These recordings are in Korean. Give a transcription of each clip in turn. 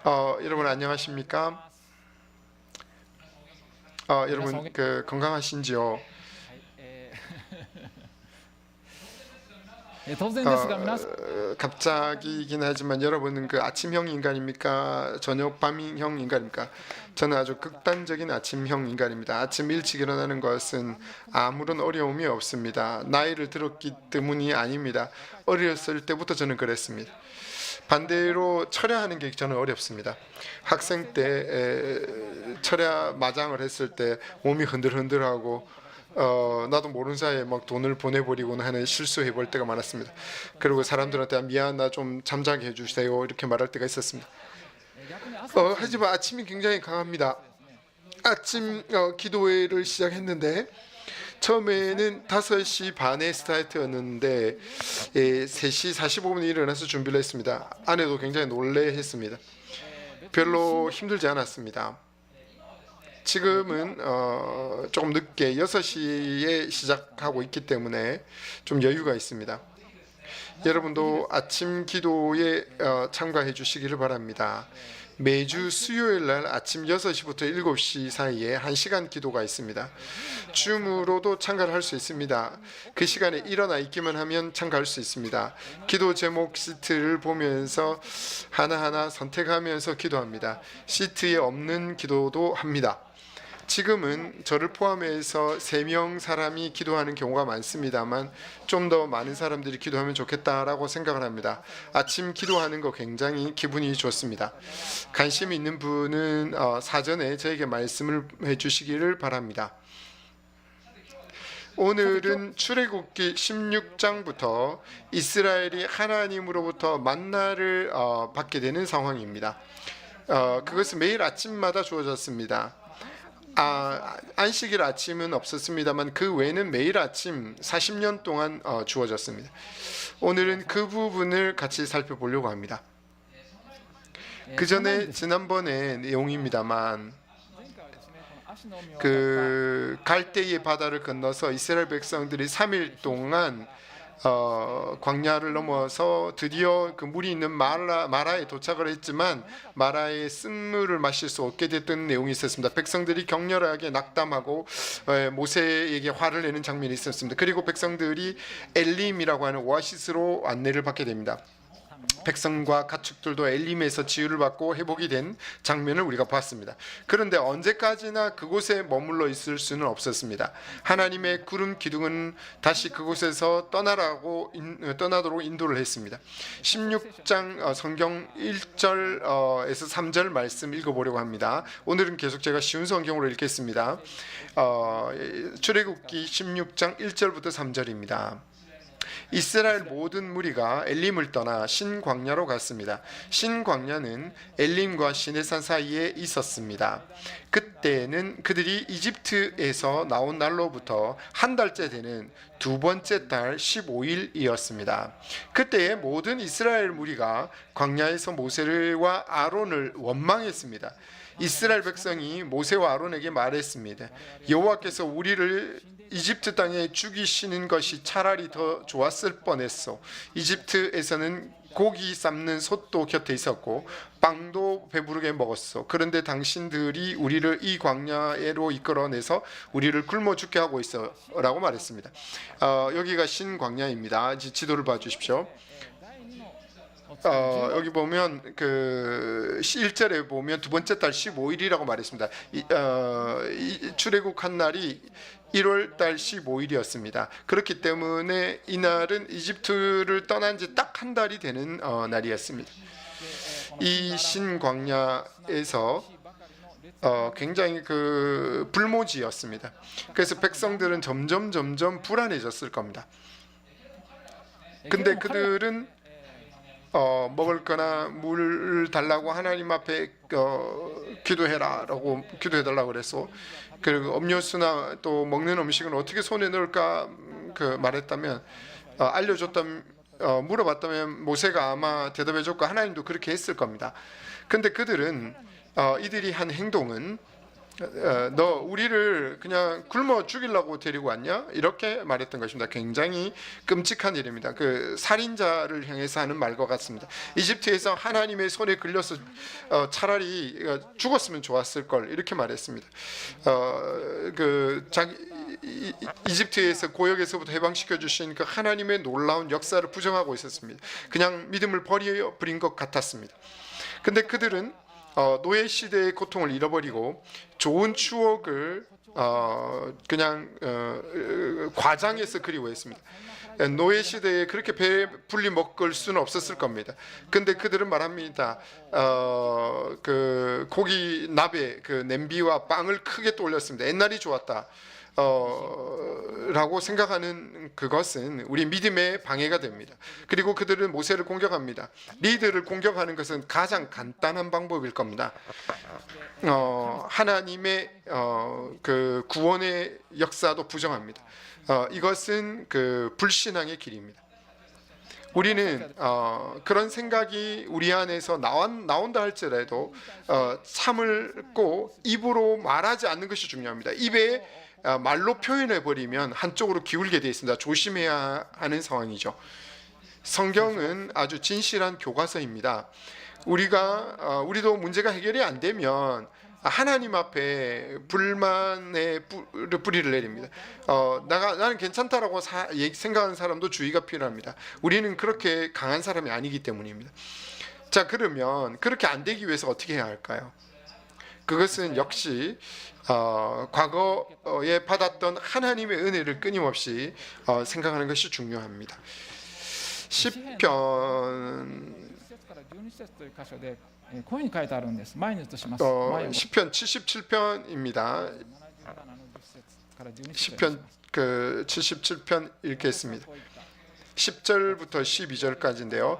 여러분 안녕하십니까? 여러분 건강하신지요? 突然ですが皆さん 갑자기이긴 하지만 여러분은 그 아침형 인간입니까? 저녁 밤형 인간입니까? 저는 아주 극단적인 아침형 인간입니다. 아침 일찍 일어나는 것은 아무런 어려움이 없습니다. 나이를 들었기 때문이 아닙니다. 어렸을 때부터 저는 그랬습니다. 반대로 철야하는 게 저는 어렵습니다. 학생 때 철야 마장을 했을 때 몸이 흔들흔들하고 나도 모르는 사이에 막 돈을 보내버리고는 하는 실수해볼 때가 많았습니다. 그리고 사람들한테 미안 나 좀 잠자게 해주세요 이렇게 말할 때가 있었습니다. 하지만 아침이 굉장히 강합니다. 아침 기도회를 시작했는데 처음에는 5시 반에 스타트였는데 3시 45분에 일어나서 준비를 했습니다. 아내도 굉장히 놀래했습니다. 별로 힘들지 않았습니다. 지금은 조금 늦게 6시에 시작하고 있기 때문에 좀 여유가 있습니다. 여러분도 아침 기도에 참가해 주시기를 바랍니다. 매주 수요일 날 아침 6시부터 7시 사이에 1시간 기도가 있습니다. 줌으로도 참가를 할 수 있습니다. 그 시간에 일어나 있기만 하면 참가할 수 있습니다. 기도 제목 시트를 보면서 하나하나 선택하면서 기도합니다. 시트에 없는 기도도 합니다. 지금은 저를 포함해서 3명 사람이 기도하는 경우가 많습니다만 좀 더 많은 사람들이 기도하면 좋겠다라고 생각을 합니다. 아침 기도하는 거 굉장히 기분이 좋습니다. 관심 있는 분은 사전에 저에게 말씀을 해주시기를 바랍니다. 오늘은 출애굽기 16장부터 이스라엘이 하나님으로부터 만나를 받게 되는 상황입니다. 그것은 매일 아침마다 주어졌습니다. 안식일 아침은 없었습니다만 그 외에는 매일 아침 40년 동안 주어졌습니다. 오늘은 그 부분을 같이 살펴보려고 합니다. 그 전에 지난번에 내용입니다만 그 갈대의 바다를 건너서 이스라엘 백성들이 3일 동안 광야를 넘어서 드디어 그 물이 있는 마라에 도착을 했지만 마라의 쓴물을 마실 수 없게 됐던 내용이 있었습니다. 백성들이 격렬하게 낙담하고 모세에게 화를 내는 장면이 있었습니다. 그리고 백성들이 엘림이라고 하는 오아시스로 안내를 받게 됩니다. 백성과 가축들도 엘림에서 치유를 받고 회복이 된 장면을 우리가 봤습니다. 그런데 언제까지나 그곳에 머물러 있을 수는 없었습니다. 하나님의 구름 기둥은 다시 그곳에서 떠나도록 인도를 했습니다. 16장 성경 1절에서 3절 말씀 읽어보려고 합니다. 오늘은 계속 제가 쉬운 성경으로 읽겠습니다. 출애굽기 16장 1절부터 3절입니다. 이스라엘 모든 무리가 엘림을 떠나 신광야로 갔습니다. 신광야는 엘림과 시내산 사이에 있었습니다. 그때는 그들이 이집트에서 나온 날로부터 한 달째 되는 두 번째 달 15일이었습니다. 그때의 모든 이스라엘 무리가 광야에서 모세와 아론을 원망했습니다. 이스라엘 백성이 모세와 아론에게 말했습니다. 여호와께서 우리를 이집트 땅에 죽이시는 것이 차라리 더 좋았을 뻔했어. 이집트에서는 고기 삶는 솥도 곁에 있었고 빵도 배부르게 먹었어. 그런데 당신들이 우리를 이 광야로 이끌어내서 우리를 굶어 죽게 하고 있어 라고 말했습니다. 여기가 신광야입니다. 지도를 봐주십시오. 여기 보면 그 1절에 보면 두 번째 달 15일이라고 말했습니다. 출애굽한 날이 1월 달 15일이었습니다. 그렇기 때문에 이날은 이집트를 떠난 지 딱 한 달이 되는 날이었습니다. 이 신광야에서 굉장히 그 불모지였습니다. 그래서 백성들은 점점 불안해졌을 겁니다. 근데 그들은 먹을 거나 물 달라고 하나님 앞에 기도해라라고 기도해달라고 그랬어. 그리고 음료수나 또 먹는 음식은 어떻게 손에 넣을까 말했다면 물어봤다면 모세가 아마 대답해줬고 하나님도 그렇게 했을 겁니다. 근데 그들은 이들이 한 행동은 너 우리를 그냥 굶어 죽이려고 데리고 왔냐? 이렇게 말했던 것입니다. 굉장히 끔찍한 일입니다. 그 살인자를 향해서 하는 말과 같습니다. 이집트에서 하나님의 손에 끌려서 차라리 죽었으면 좋았을 걸 이렇게 말했습니다. 이집트에서 고역에서부터 해방시켜 주신 그 하나님의 놀라운 역사를 부정하고 있었습니다. 그냥 믿음을 버린 것 같았습니다. 근데 그들은 노예 시대의 고통을 잃어버리고 좋은 추억을 그냥 과장해서 그리워했습니다. 노예 시대에 그렇게 배불리 먹을 수는 없었을 겁니다. 근데 그들은 말합니다. 그 고기 나베 그 냄비와 빵을 크게 또 올렸습니다. 옛날이 좋았다. 라고 생각하는 그것은 우리 믿음의 방해가 됩니다. 그리고 그들은 모세를 공격합니다. 리더를 공격하는 것은 가장 간단한 방법일 겁니다. 하나님의 그 구원의 역사도 부정합니다. 이것은 그 불신앙의 길입니다. 우리는 그런 생각이 우리 안에서 나온다 할지라도 참을고 입으로 말하지 않는 것이 중요합니다. 입에 말로 표현해 버리면 한쪽으로 기울게 되어 있습니다. 조심해야 하는 상황이죠. 성경은 아주 진실한 교과서입니다. 우리도 문제가 해결이 안 되면 하나님 앞에 불만의 뿌리를 내립니다. 나는 괜찮다라고 생각하는 사람도 주의가 필요합니다. 우리는 그렇게 강한 사람이 아니기 때문입니다. 자, 그러면 그렇게 안 되기 위해서 어떻게 해야 할까요? 그것은 역시 과거에 받았던 하나님의 은혜를 끊임없이 생각하는 것이 중요합니다. 시편 77편입니다. 시편 그 77편 읽겠습니다. 10절부터 12절까지인데요.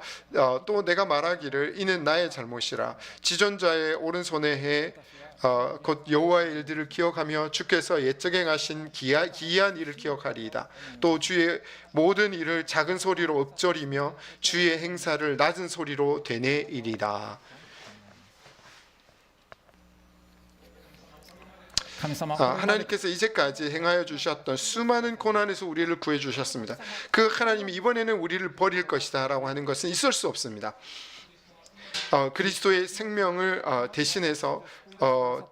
또 내가 말하기를 이는 나의 잘못이라 지존자의 오른손에 해 곧 여호와의 일들을 기억하며 주께서 옛적에 행하신 기이한 일을 기억하리이다. 또 주의 모든 일을 작은 소리로 읊조리며 주의 행사를 낮은 소리로 되뇌이리다. 하나님께서 이제까지 행하여 주셨던 수많은 고난에서 우리를 구해 주셨습니다. 그 하나님이 이번에는 우리를 버릴 것이다 라고 하는 것은 있을 수 없습니다. 그리스도의 생명을 대신해서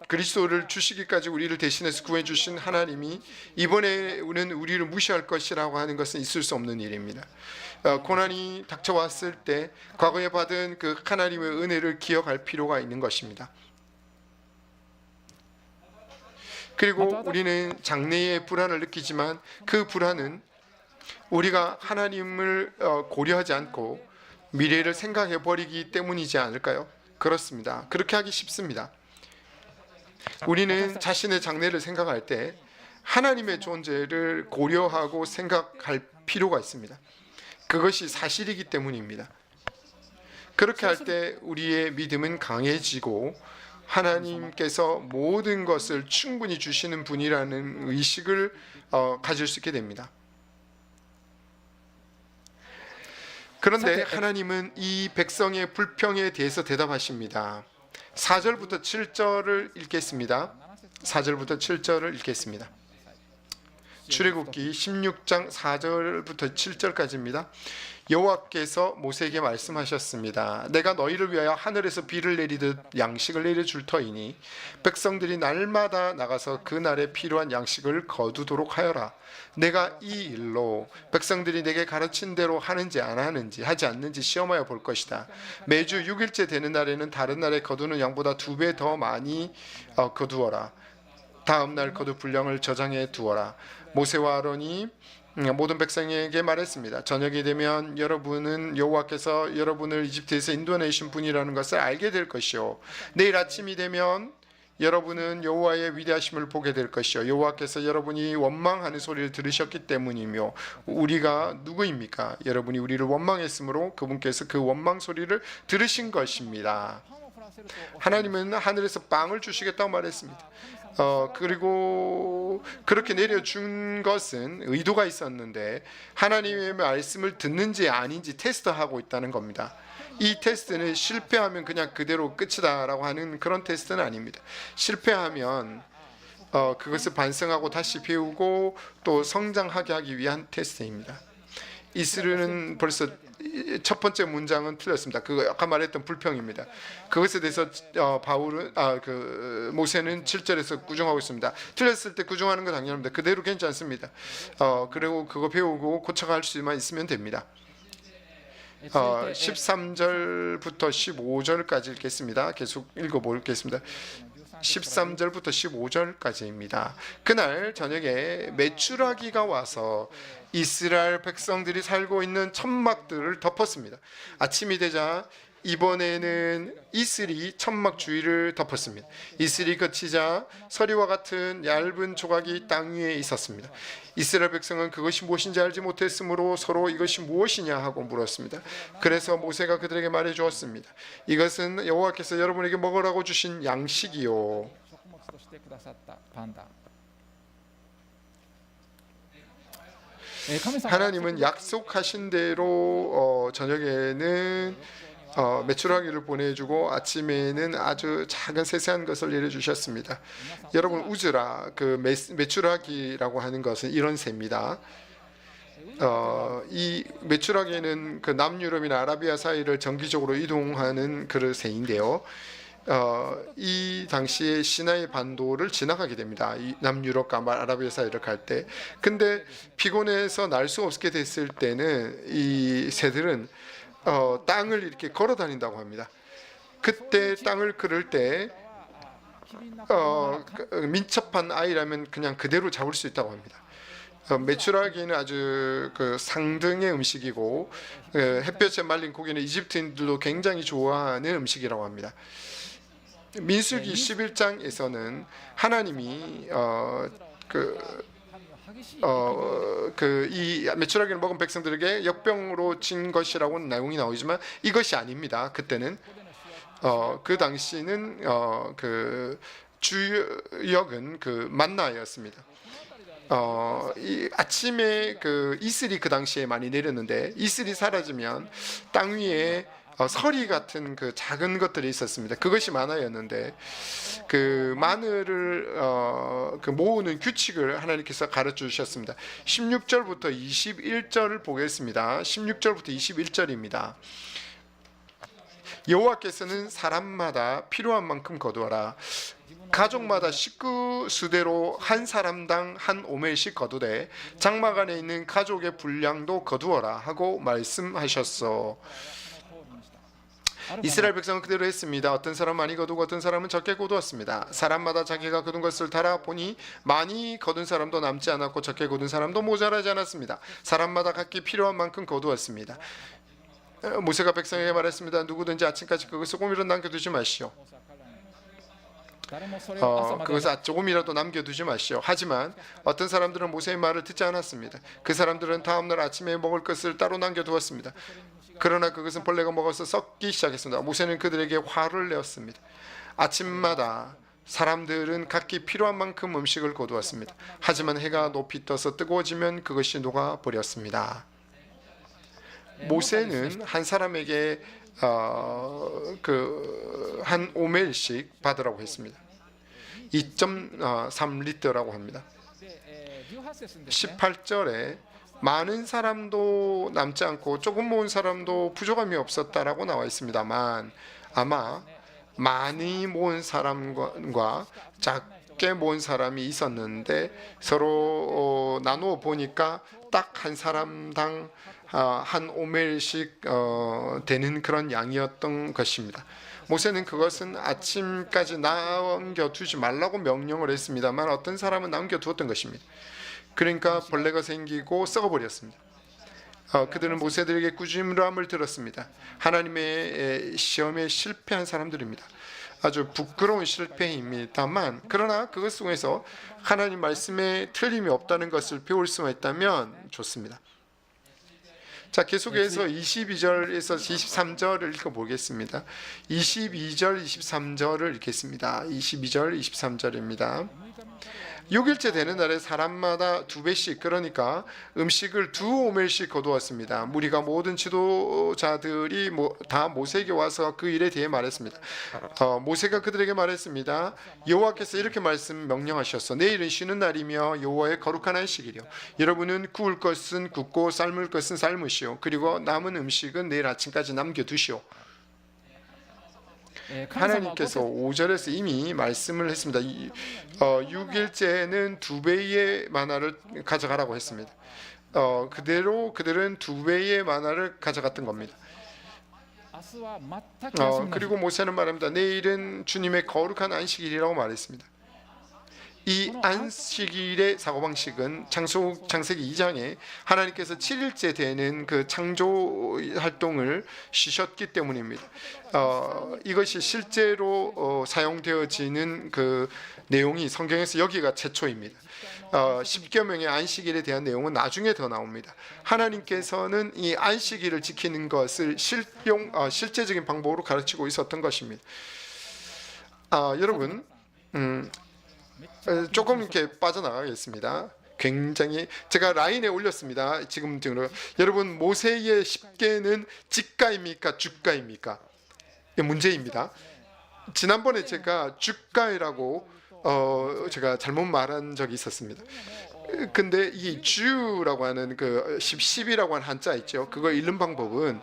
그리스도를 주시기까지 우리를 대신해서 구해 주신 하나님이 이번에는 우리를 무시할 것이라고 하는 것은 있을 수 없는 일입니다. 고난이 닥쳐왔을 때 과거에 받은 그 하나님의 은혜를 기억할 필요가 있는 것입니다. 그리고 우리는 장래의 불안을 느끼지만 그 불안은 우리가 하나님을 고려하지 않고 미래를 생각해 버리기 때문이지 않을까요? 그렇습니다. 그렇게 하기 쉽습니다. 우리는 자신의 장래를 생각할 때 하나님의 존재를 고려하고 생각할 필요가 있습니다. 그것이 사실이기 때문입니다. 그렇게 할 때 우리의 믿음은 강해지고 하나님께서 모든 것을 충분히 주시는 분이라는 의식을 가질 수 있게 됩니다. 그런데 하나님은 이 백성의 불평에 대해서 대답하십니다. 4절부터 7절을 읽겠습니다. 4절부터 7절을 읽겠습니다. 출애굽기 16장 4절부터 7절까지입니다. 여호와께서 모세에게 말씀하셨습니다. 내가 너희를 위하여 하늘에서 비를 내리듯 양식을 내려줄 터이니 백성들이 날마다 나가서 그 날에 필요한 양식을 거두도록 하여라. 내가 이 일로 백성들이 내게 가르친 대로 하는지 안 하는지 하지 않는지 시험하여 볼 것이다. 매주 6일째 되는 날에는 다른 날에 거두는 양보다 2배 더 많이 거두어라. 다음 날 거두 분량을 저장해 두어라. 모세와 아론이 모든 백성에게 말했습니다. 저녁이 되면 여러분은 여호와께서 여러분을 이집트에서 인도내신 분이라는 것을 알게 될 것이요. 내일 아침이 되면 여러분은 여호와의 위대하심을 보게 될 것이요. 여호와께서 여러분이 원망하는 소리를 들으셨기 때문이며 우리가 누구입니까? 여러분이 우리를 원망했으므로 그분께서 그 원망 소리를 들으신 것입니다. 하나님은 하늘에서 빵을 주시겠다고 말했습니다. 그리고 그렇게 내려준 것은 의도가 있었는데 하나님의 말씀을 듣는지 아닌지 테스트하고 있다는 겁니다. 이 테스트는 실패하면 그냥 그대로 끝이다라고 하는 그런 테스트는 아닙니다. 실패하면 그것을 반성하고 다시 배우고 또 성장하게 하기 위한 테스트입니다. 이스라엘은 벌써 첫 번째 문장은 틀렸습니다. 그거 아까 말했던 불평입니다. 그것에 대해서 모세는 7절에서 구정하고 있습니다. 틀렸을 때 구정하는 건 당연합니다. 그대로 괜찮습니다. 그리고 그거 배우고 고쳐갈 수만 있으면 됩니다. 13절부터 15절까지 읽겠습니다. 계속 읽어보겠습니다. 13절부터 15절까지입니다. 그날 저녁에 메추라기가 와서 이스라엘 백성들이 살고 있는 천막들을 덮었습니다. 아침이 되자 이번에는 이슬이 천막 주위를 덮었습니다. 이슬이 그치자 서리와 같은 얇은 조각이 땅 위에 있었습니다. 이스라엘 백성은 그것이 무엇인지 알지 못했으므로 서로 이것이 무엇이냐 하고 물었습니다. 그래서 모세가 그들에게 말해 주었습니다. 이것은 여호와께서 여러분에게 먹으라고 주신 양식이요. 하나님은 약속하신 대로 저녁에는 메추라기를 보내주고 아침에는 아주 작은 세세한 것을 내려주셨습니다. 여러분 우즈라 그 메추라기라고 하는 것은 이런 새입니다. 이 메추라기는 그 남유럽이나 아라비아 사이를 정기적으로 이동하는 그 새인데요. 이 당시에 시나이 반도를 지나가게 됩니다. 이 남유럽과 아라비아 사이를 갈 때. 근데 피곤해서 날 수 없게 됐을 때는 이 새들은 땅을 이렇게 걸어 다닌다고 합니다. 그때 땅을 걸을 때 민첩한 아이라면 그냥 그대로 잡을 수 있다고 합니다. 메추라기는 아주 그 상등의 음식이고 햇볕에 말린 고기는 이집트인들도 굉장히 좋아하는 음식이라고 합니다. 민수기 11장에서는 하나님이 이 메추라기를 먹은 백성들에게 역병으로 진 것이라고는 내용이 나오지만 이것이 아닙니다. 그때는 그 당시는 그 주역은 그 만나였습니다. 이 아침에 그 이슬이 그 당시에 많이 내렸는데 이슬이 사라지면 땅 위에 서리 같은 그 작은 것들이 있었습니다. 그것이 만화였는데 그 마늘을 그 모으는 규칙을 하나님께서 가르쳐 주셨습니다. 16절부터 21절을 보겠습니다. 16절부터 21절입니다. 여호와께서는 사람마다 필요한 만큼 거두어라. 가족마다 식구 수대로 한 사람당 한 오멜씩 거두되 장막 안에 있는 가족의 분량도 거두어라 하고 말씀하셨어. 이스라엘 백성은 그대로 했습니다. 어떤 사람은 많이 거두고 어떤 사람은 적게 거두었습니다. 사람마다 자기가 거둔 것을 달아보니 많이 거둔 사람도 남지 않았고 적게 거둔 사람도 모자라지 않았습니다. 사람마다 각기 필요한 만큼 거두었습니다. 모세가 백성에게 말했습니다. 누구든지 아침까지 그것을 조금이라도 남겨두지 마시오. 그것을 조금이라도 남겨두지 마시오. 하지만 어떤 사람들은 모세의 말을 듣지 않았습니다. 그 사람들은 다음날 아침에 먹을 것을 따로 남겨두었습니다. 그러나 그것은 벌레가 먹어서 썩기 시작했습니다. 모세는 그들에게 화를 내었습니다. 아침마다 사람들은 각기 필요한 만큼 음식을 거두었습니다. 하지만 해가 높이 떠서 뜨거워지면 그것이 녹아버렸습니다. 모세는 한 사람에게 한 오멜씩 받으라고 했습니다. 2.3리터라고 합니다. 18절에 많은 사람도 남지 않고 조금 모은 사람도 부족함이 없었다라고 나와 있습니다만 아마 많이 모은 사람과 작게 모은 사람이 있었는데 서로 나누어 보니까 딱 한 사람당 한 오멜씩 되는 그런 양이었던 것입니다. 모세는 그것은 아침까지 남겨두지 말라고 명령을 했습니다만 어떤 사람은 남겨두었던 것입니다. 그러니까 벌레가 생기고 썩어버렸습니다. 그들은 모세들에게 꾸짖음을 들었습니다. 하나님의 시험에 실패한 사람들입니다. 아주 부끄러운 실패입니다만 그러나 그것 속에서 하나님 말씀에 틀림이 없다는 것을 배울 수만 있다면 좋습니다. 자, 계속해서 22절에서 23절을 읽어보겠습니다. 22절, 23절을 읽겠습니다. 22절, 23절입니다. 6일째 되는 날에 사람마다 2배씩, 그러니까 음식을 2오멜씩 거두었습니다. 무리가 모든 지도자들이 다 모세에게 와서 그 일에 대해 말했습니다. 모세가 그들에게 말했습니다. 여호와께서 이렇게 명령하셨어. 내일은 쉬는 날이며 여호와의 거룩한 안식일이요. 여러분은 구울 것은 굽고 삶을 것은 삶으시오. 그리고 남은 음식은 내일 아침까지 남겨두시오. 하나님께서 5절에서 이미 말씀을 했습니다. 6일째는 2배의 마나를 가져가라고 했습니다. 그대로 그들은 2배의 마나를 가져갔던 겁니다. 그리고 모세는 말합니다. 내일은 주님의 거룩한 안식일이라고 말했습니다. 이 안식일의 사고방식은 창세기 2장에 하나님께서 7일째 되는 그 창조 활동을 쉬셨기 때문입니다. 이것이 실제로 사용되어지는 그 내용이 성경에서 여기가 최초입니다. 10계명의 안식일에 대한 내용은 나중에 더 나옵니다. 하나님께서는 이 안식일을 지키는 것을 실제적인 방법으로 가르치고 있었던 것입니다. 여러분, 조금 이렇게 빠져나가겠습니다. 굉장히 제가 라인에 올렸습니다. 지금 여러분, 모세의 10계는 직가입니까 주가입니까? 문제입니다. 지난번에 제가 주가이라고 제가 잘못 말한 적이 있었습니다. 근데 이 주라고 하는 그 10이라고 하는 한자 있죠. 그거 읽는 방법은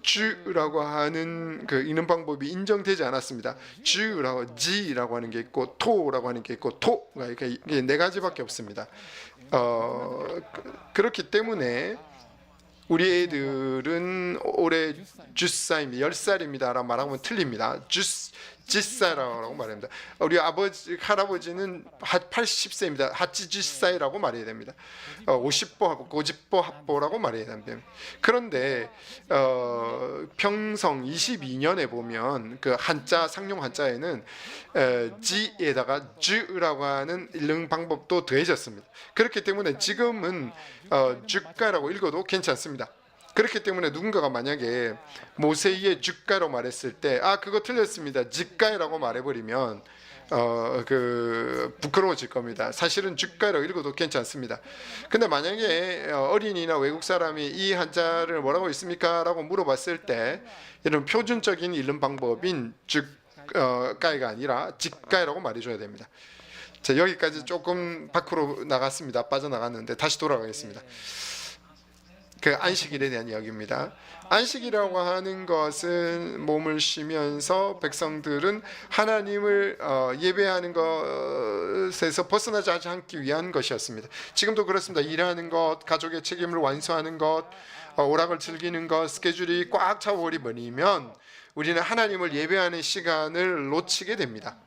주라고 하는 그 읽는 방법이 인정되지 않았습니다. 주라고 지라고 하는 게 있고 토라고 하는 게 있고 토가 이게 4가지밖에 없습니다. 그렇기 때문에 우리 애들은 올해 10살입니다. 10살입니다라고 말하면 틀립니다. 10살이라고 말합니다. 우리 할아버지는 80세입니다. 80살이라고 말해야 됩니다. 50보, 50보 합보라고 말해야 됩니다. 그런데 평성 22년에 보면 그 한자 상용 한자에는 지에다가 주라고 하는 읽는 방법도 더해졌습니다. 그렇기 때문에 지금은 주가라고 읽어도 괜찮습니다. 그렇기 때문에 누군가가 만약에 모세의 주가로 말했을 때 그거 틀렸습니다. 직가라고 말해버리면 부끄러워질 겁니다. 사실은 주가로 읽어도 괜찮습니다. 근데 만약에 어린이나 외국 사람이 이 한자를 뭐라고 읽습니까? 라고 물어봤을 때 이런 표준적인 읽는 방법인 주가가 아니라 직가라고 말해줘야 됩니다. 자, 여기까지 조금 밖으로 나갔습니다. 빠져나갔는데 다시 돌아가겠습니다. 그 안식일에 대한 이야기입니다. 안식이라고 하는 것은 몸을 쉬면서 백성들은 하나님을 예배하는 것에서 벗어나지 않기 위한 것이었습니다. 지금도 그렇습니다. 일하는 것, 가족의 책임을 완수하는 것, 오락을 즐기는 것, 스케줄이 꽉 차버리면 우리는 하나님을 예배하는 시간을 놓치게 됩니다.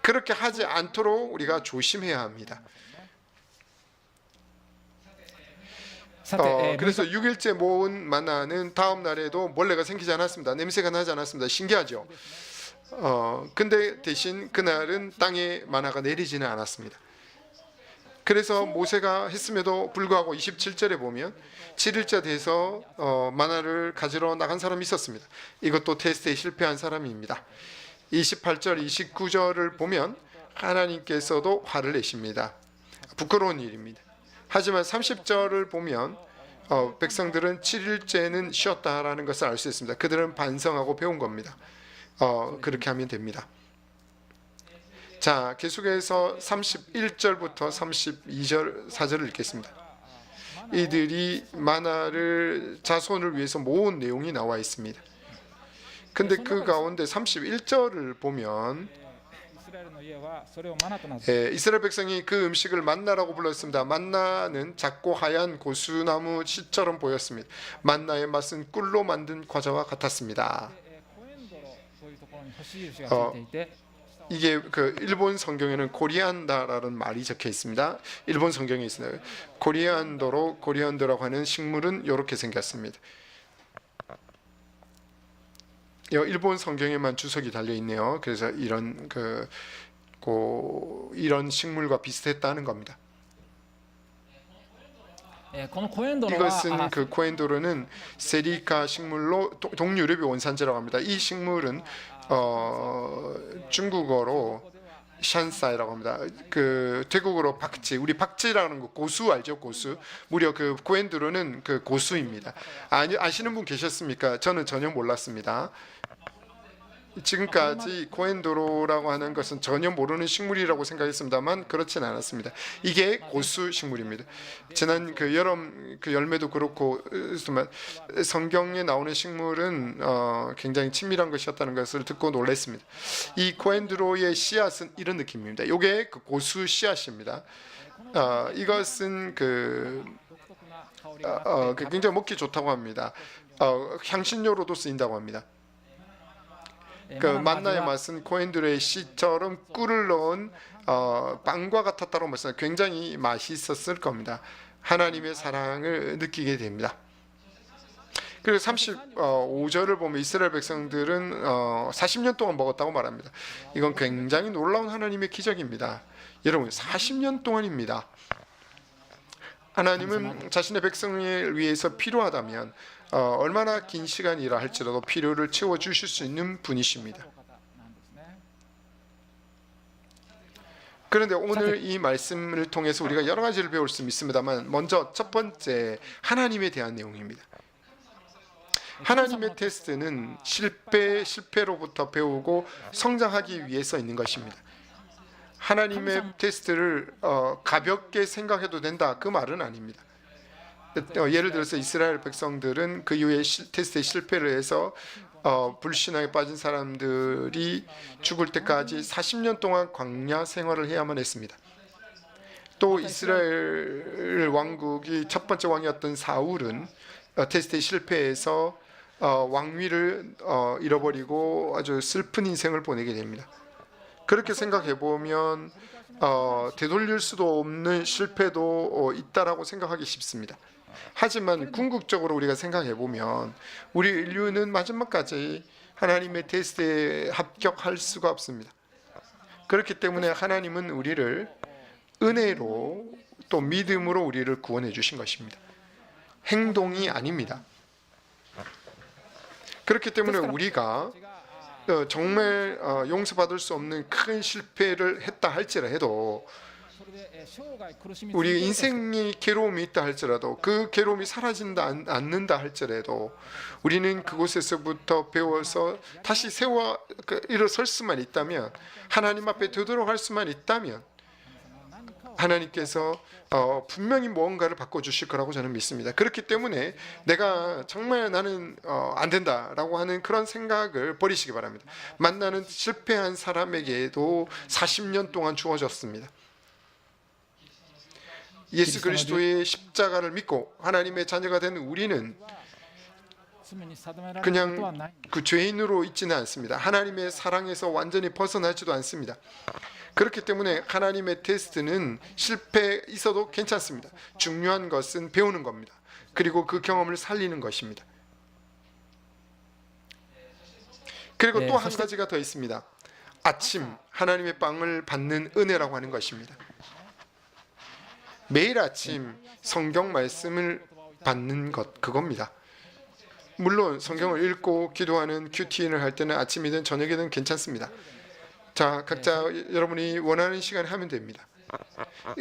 그렇게 하지 않도록 우리가 조심해야 합니다. 그래서 6일째 모은 마나는 다음 날에도 벌레가 생기지 않았습니다. 냄새가 나지 않았습니다. 신기하죠? 근데 대신 그날은 땅에 마나가 내리지는 않았습니다. 그래서 모세가 했음에도 불구하고 27절에 보면 7일째 돼서 마나를 가지러 나간 사람이 있었습니다. 이것도 테스트에 실패한 사람입니다. 28절, 29절을 보면 하나님께서도 화를 내십니다. 부끄러운 일입니다. 하지만 30절을 보면 백성들은 7일째는 쉬었다라는 것을 알 수 있습니다. 그들은 반성하고 배운 겁니다. 그렇게 하면 됩니다. 자, 계속해서 31절부터 32절 4절을 읽겠습니다. 이들이 마나를 자손을 위해서 모은 내용이 나와 있습니다. 근데 그 가운데 31절을 보면 이스라엘 백성이 그 음식을 만나라고 불렀습니다. 만나는 작고 하얀 고수나무 씨처럼 보였습니다. 만나의 맛은 꿀로 만든 과자와 같았습니다. 이게 그 일본 성경에는 코리안다라는 말이 적혀 있습니다. 일본 성경에 있습니다. 코리안더라고 하는 식물은 이렇게 생겼습니다. 일본 성경에만 주석이 달려 있네요. 그래서 이런 이런 식물과 비슷했다는 겁니다. 이것은 그 코엔도르는 세리카 식물로 동유럽의 원산지라고 합니다. 이 식물은 중국어로 샨사이라고 합니다. 그 태국어로 박지, 우리 박지라는 거 고수 알죠? 고수. 무려 그 코엔드로는 그 고수입니다. 아시는 분 계셨습니까? 저는 전혀 몰랐습니다. 지금까지 코엔도로라고 하는 것은 전혀 모르는 식물이라고 생각했습니다만 그렇진 않았습니다. 이게 고수 식물입니다. 지난 그 여름 그 열매도 그렇고 성경에 나오는 식물은 굉장히 친밀한 것이었다는 것을 듣고 놀랐습니다. 이 코엔드로의 씨앗은 이런 느낌입니다. 이게 그 고수 씨앗입니다. 이것은 굉장히 먹기 좋다고 합니다. 향신료로도 쓰인다고 합니다. 그 만나의 맛은 코엔드로의 씨처럼 꿀을 넣은 빵과 같았다고 말씀합니다. 굉장히 맛있었을 겁니다. 하나님의 사랑을 느끼게 됩니다. 그리고 35절을 보면 이스라엘 백성들은 40년 동안 먹었다고 말합니다. 이건 굉장히 놀라운 하나님의 기적입니다. 여러분 40년 동안입니다. 하나님은 자신의 백성을 위해서 필요하다면 얼마나 긴 시간이라 할지라도 필요를 채워주실 수 있는 분이십니다. 그런데 오늘 이 말씀을 통해서 우리가 여러 가지를 배울 수 있습니다만 먼저 첫 번째 하나님에 대한 내용입니다. 하나님의 테스트는 실패로부터 배우고 성장하기 위해서 있는 것입니다. 하나님의 테스트를 가볍게 생각해도 된다 그 말은 아닙니다. 예를 들어서 이스라엘 백성들은 그 이후에 테스트에 실패를 해서 불신앙에 빠진 사람들이 죽을 때까지 40년 동안 광야 생활을 해야만 했습니다. 또 이스라엘 왕국이 첫 번째 왕이었던 사울은 테스트에 실패해서 왕위를 잃어버리고 아주 슬픈 인생을 보내게 됩니다. 그렇게 생각해 보면 되돌릴 수도 없는 실패도 있다라고 생각하기 쉽습니다. 하지만 궁극적으로 우리가 생각해 보면 우리 인류는 마지막까지 하나님의 테스트에 합격할 수가 없습니다. 그렇기 때문에 하나님은 우리를 은혜로 또 믿음으로 우리를 구원해 주신 것입니다. 행동이 아닙니다. 그렇기 때문에 우리가 정말 용서받을 수 없는 큰 실패를 했다 할지라도 우리 인생이 괴로움이 있다 할지라도 그 괴로움이 사라진다 않는다 할지라도 우리는 그곳에서부터 배워서 다시 일어설 수만 있다면 하나님 앞에 되돌아갈 수만 있다면 하나님께서 분명히 무언가를 바꿔주실 거라고 저는 믿습니다. 그렇기 때문에 내가 정말 나는 안 된다라고 하는 그런 생각을 버리시기 바랍니다. 만나는 실패한 사람에게도 40년 동안 주어졌습니다. 예수 그리스도의 십자가를 믿고 하나님의 자녀가 된 우리는 그냥 그 죄인으로 있지는 않습니다. 하나님의 사랑에서 완전히 벗어나지도 않습니다. 그렇기 때문에 하나님의 테스트는 실패 있어도 괜찮습니다. 중요한 것은 배우는 겁니다. 그리고 그 경험을 살리는 것입니다. 그리고 또 한 가지가 더 있습니다. 아침 하나님의 빵을 받는 은혜라고 하는 것입니다. 매일 아침 성경 말씀을 받는 것 그겁니다. 물론 성경을 읽고 기도하는 큐티인을 할 때는 아침이든 저녁이든 괜찮습니다. 자, 각자 여러분이 원하는 시간에 하면 됩니다.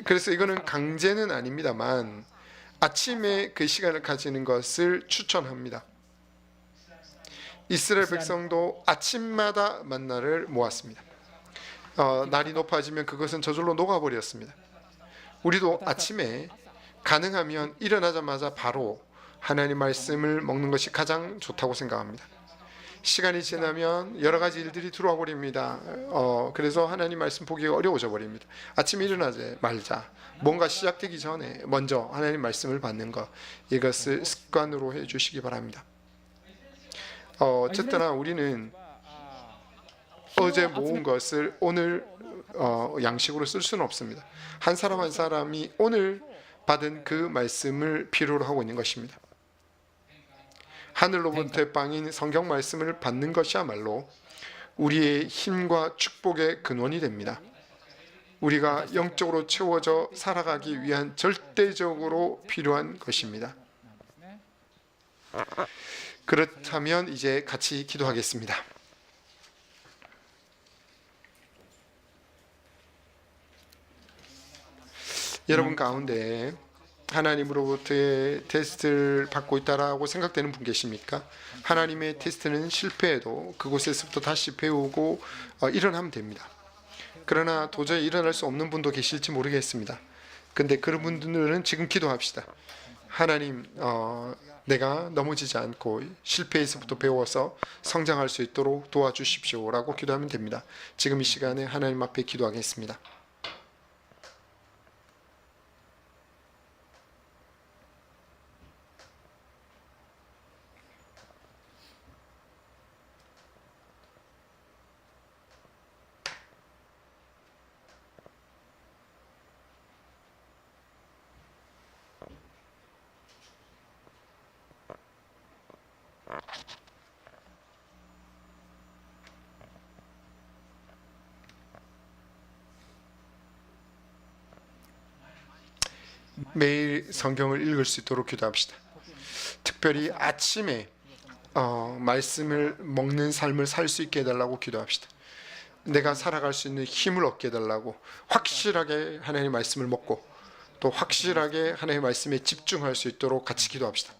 그래서 이거는 강제는 아닙니다만 아침에 그 시간을 가지는 것을 추천합니다. 이스라엘 백성도 아침마다 만나를 모았습니다. 날이 높아지면 그것은 저절로 녹아버렸습니다. 우리도 아침에 가능하면 일어나자마자 바로 하나님 말씀을 먹는 것이 가장 좋다고 생각합니다. 시간이 지나면 여러 가지 일들이 들어와 버립니다. 그래서 하나님 말씀 보기가 어려워져 버립니다. 아침에 일어나지 말자. 뭔가 시작되기 전에 먼저 하나님 말씀을 받는 것 이것을 습관으로 해주시기 바랍니다. 어쨌거나 우리는 어제 모은 것을 오늘 양식으로 쓸 수는 없습니다. 한 사람 한 사람이 오늘 받은 그 말씀을 필요로 하고 있는 것입니다. 하늘로부터의 빵인 성경 말씀을 받는 것이야말로 우리의 힘과 축복의 근원이 됩니다. 우리가 영적으로 채워져 살아가기 위한 절대적으로 필요한 것입니다. 그렇다면 이제 같이 기도하겠습니다. 여러분 가운데 하나님으로부터의 테스트를 받고 있다라고 생각되는 분 계십니까? 하나님의 테스트는 실패해도 그곳에서부터 다시 배우고 일어나면 됩니다. 그러나 도저히 일어날 수 없는 분도 계실지 모르겠습니다. 근데 그런 분들은 지금 기도합시다. 하나님, 내가 넘어지지 않고 실패에서부터 배워서 성장할 수 있도록 도와주십시오 라고 기도하면 됩니다. 지금 이 시간에 하나님 앞에 기도하겠습니다. 매일 성경을 읽을 수 있도록 기도합시다. 특별히 아침에 말씀을 먹는 삶을 살 수 있게 해달라고 기도합시다. 내가 살아갈 수 있는 힘을 얻게 해달라고, 확실하게 하나님의 말씀을 먹고 또 확실하게 하나님의 말씀에 집중할 수 있도록 같이 기도합시다.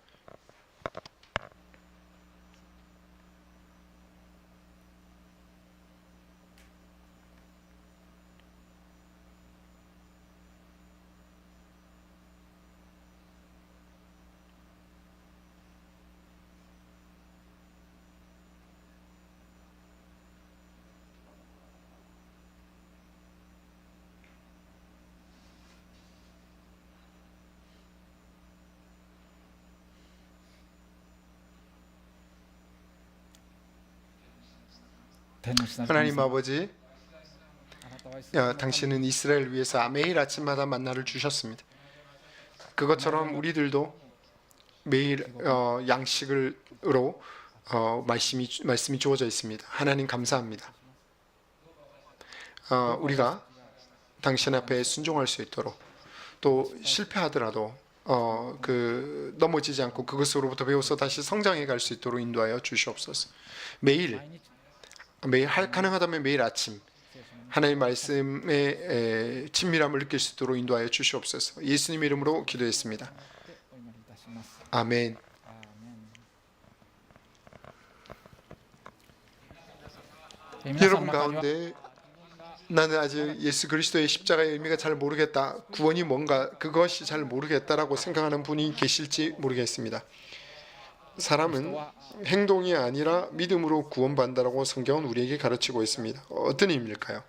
하나님 아버지, 당신은 이스라엘을 위해서 매일 아침마다 만나를 주셨습니다. 그것처럼 우리들도 매일 양식으로 말씀이 주어져 있습니다. 하나님 감사합니다. 우리가 당신 앞에 순종할 수 있도록, 또 실패하더라도 넘어지지 않고 그것으로부터 배워서 다시 성장해 갈 수 있도록 인도하여 주시옵소서. 매일 가능하다면 매일 아침 하나님 말씀의 친밀함을 느낄 수 있도록 인도하여 주시옵소서. 예수님 이름으로 기도했습니다. 아멘. 여러분 가운데 나는 아직 예수 그리스도의 십자가의 의미가 잘 모르겠다, 구원이 뭔가 그것이 잘 모르겠다라고 생각하는 분이 계실지 모르겠습니다. 사람은 행동이 아니라 믿음으로 구원받는다라고 성경은 우리에게 가르치고 있습니다. 어떤 의미일까요?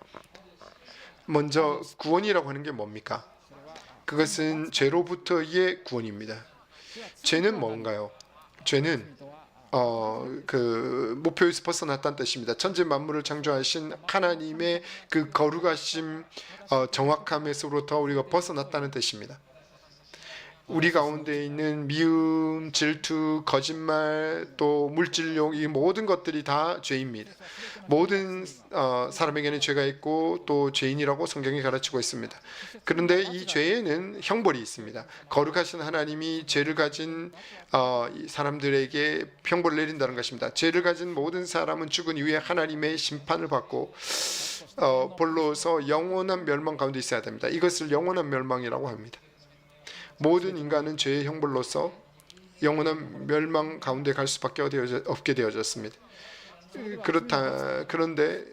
먼저 구원이라고 하는 게 뭡니까? 그것은 죄로부터의 구원입니다. 죄는 뭔가요? 죄는 목표에서 벗어났다는 뜻입니다. 천지 만물을 창조하신 하나님의 그 거룩하심, 정확함에서부터 우리가 벗어났다는 뜻입니다. 우리 가운데 있는 미움, 질투, 거짓말, 또 물질욕, 이 모든 것들이 다 죄입니다. 모든 사람에게는 죄가 있고 또 죄인이라고 성경이 가르치고 있습니다. 그런데 이 죄에는 형벌이 있습니다. 거룩하신 하나님이 죄를 가진 사람들에게 형벌을 내린다는 것입니다. 죄를 가진 모든 사람은 죽은 이후에 하나님의 심판을 받고 벌로서 영원한 멸망 가운데 있어야 됩니다. 이것을 영원한 멸망이라고 합니다. 모든 인간은 죄의 형벌로서 영원한 멸망 가운데 갈 수밖에 없게 되어졌습니다. 그런데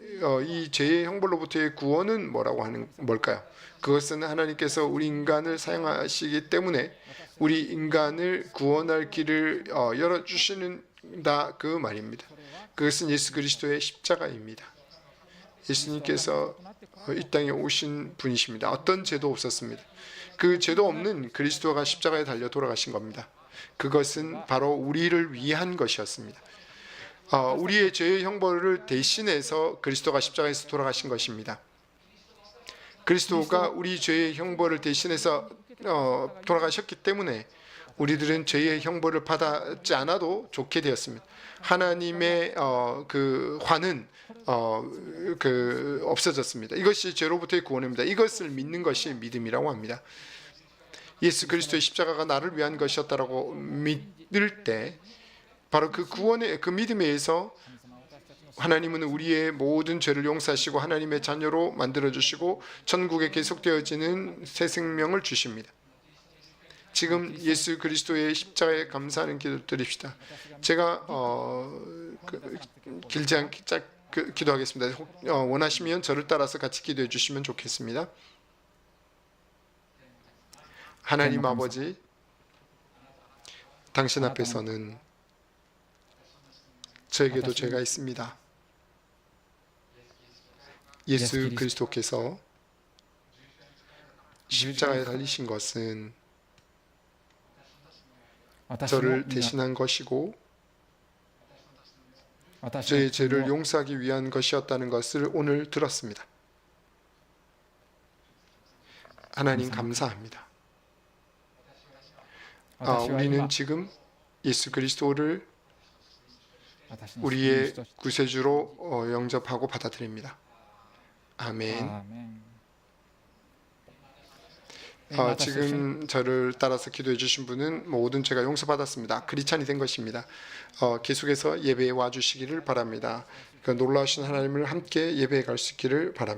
이 죄의 형벌로부터의 구원은 뭘까요? 그것은 하나님께서 우리 인간을 사용하시기 때문에 우리 인간을 구원할 길을 열어주시는다, 그 말입니다. 그것은 예수 그리스도의 십자가입니다. 예수님께서 이 땅에 오신 분이십니다. 어떤 죄도 없었습니다. 그 죄도 없는 그리스도가 십자가에 달려 돌아가신 겁니다. 그것은 바로 우리를 위한 것이었습니다. 우리의 죄의 형벌을 대신해서 그리스도가 십자가에서 돌아가신 것입니다. 그리스도가 우리 죄의 형벌을 대신해서 돌아가셨기 때문에 우리들은 죄의 형벌을 받지 않아도 좋게 되었습니다. 하나님의 그 화는 없어졌습니다. 이것이 죄로부터의 구원입니다. 이것을 믿는 것이 믿음이라고 합니다. 예수 그리스도의 십자가가 나를 위한 것이었다라고 믿을 때 바로 그 구원의 그 믿음에 의해서 하나님은 우리의 모든 죄를 용서하시고 하나님의 자녀로 만들어 주시고 천국에 계속되어지는 새 생명을 주십니다. 지금 예수 그리스도의 십자가에 감사하는 기도 드립시다. 제가 길지 않게 기도하겠습니다. 원하시면 저를 따라서 같이 기도해 주시면 좋겠습니다. 하나님 아버지, 당신 앞에서는 저에게도 죄가 있습니다. 예수 그리스도께서 십자가에 달리신 것은 저를 대신한 것이고 저의 죄를 용서하기 위한 것이었다는 것을 오늘 들었습니다. 하나님 감사합니다. 우리는 지금 예수 그리스도를 우리의 구세주로 영접하고 받아들입니다. 아멘. 지금 저를 따라서 기도해 주신 분은 모든 죄가 용서받았습니다. 크리스찬이 된 것입니다. 계속해서 예배에 와주시기를 바랍니다. 그 놀라우신 하나님을 함께 예배해 갈 수 있기를 바랍니다.